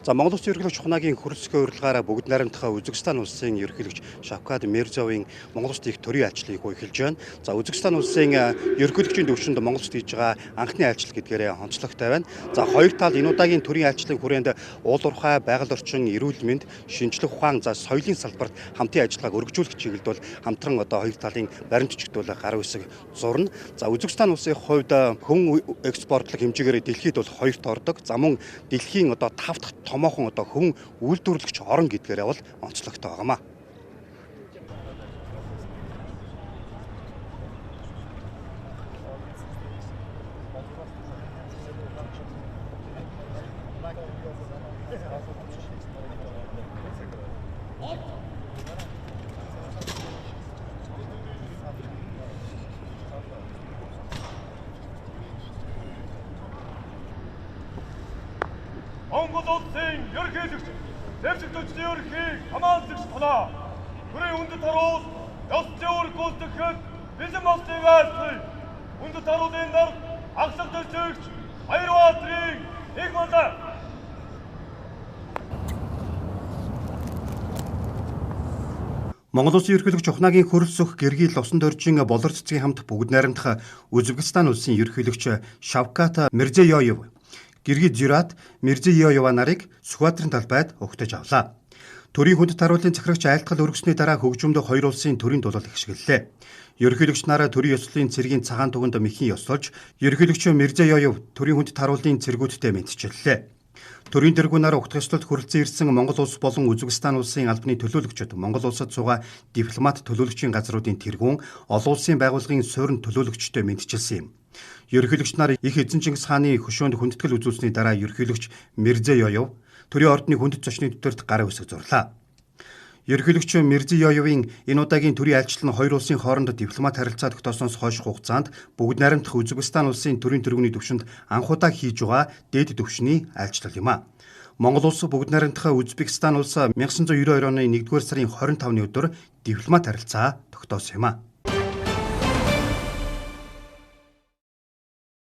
За Монгол Улсын ерөнхийлөгч Чухнагийн хүрэлцгийн урилгаараа бүгд найрамдахаа Үзбекистан улсын ерөнхийлөгч Шавкат Мирзиёвын Монгол Улсад их төрийн айлчлалыг эхэлж байна. За Үзбекистан улсын ерөнхийлөгчийн төвшөнд Монгол Улсад хийж байгаа анхны айлчлал гэдгээрээ онцлогтой байна. За хоёр тал энэ удаагийн төрийн айлчлалын хүрээнд уул уурхай, байгаль орчин, эрүүл мэнд, шинжлэх ухаан, за соёлын салбарт хамтын ажиллагааг өргөжүүлэх чиглэлд бол хамтран хоёр талын баримтчигдүүл гар үсэг зурна. За Үзбекистан улсын хувьд хүн экспортлох хэмжээгээр дэлхийд бол хоёрт ордог. За мөн дэлхийн 5 дахь томоохон хүн үйлдвэрлэгч орон гэдгээрээ бол онцлогтой байгаамаа. Монгол улсын ерөнхийлөгч дэвшигчдийн ерөнхий хамаалагч тоноо төрийн хүндэт харуул ёс зүйн гүйцэтгэхэд бэлэн болсныг айлтгая. Хүндэт харуулын дарга агшин дэвшигч Баярбаатарын нэг мандаа. Монгол Улсын ерөнхийлөгч Чухнагийн хөрөлсөх гэргийл усан доржин болор цэцгийн хамт бүгд найрамдах Үзбекистан улсын ерөнхийлөгч Шавкат Мирзиёев Гиргиз Зюрат Мирзиёева нарыг Сүхбаатарын талбайд угтаж авлаа. Төрийн хүндэт харуулын захирагч айлтгал өргөсний дараа хөгжмөд хоёр улсын төрийн дулаал ихшгэллээ. Ерөнхийлөгч нараа төрийн ёслолын цэргийн цагаан туганд мэхийн ёслолж, ерөнхийлөгч Мирзиёев төрийн хүндэт харуулын цэргүүдтэй мэдчиллээ. Төрийн тэргүүнээр угтах ёслолд хүрэлцэн ирсэн Монгол улс болон Үзбекистан улсын албаны төлөөлөгчид Монгол улсад суугаа дипломат төлөөлөгчийн газруудын тэргүүн, олон улсын байгууллагын суурин төлөөлөгчтэй мэдчилсэн юм. Ерөнхийлөгч нар их эзэн Чингис хааны хөшөөнд хүндэтгэл үзүүлсэний дараа ерөнхийлөгч Мирзиёев төрийн ордны хүндэт зочны дэвтэрт гар үсэг зурлаа. Ерөнхийлөгч Мирзиёевын энэ удаагийн төрийн айлчлал нь хоёр улсын хооронд дипломат харилцаа тогтоосноос хойш хугацаанд бүгд найрамдах Үзбекистан улсын төрийн тэргүүний түвшинд анх удаа хийж байгаа дээд түвшний айлчлал юм а. Монгол улс бүгд найрамдах Үзбекистан улс 1992 оны 1-р сарын 25-ны өдөр дипломат харилцаа тогтоосон юм а.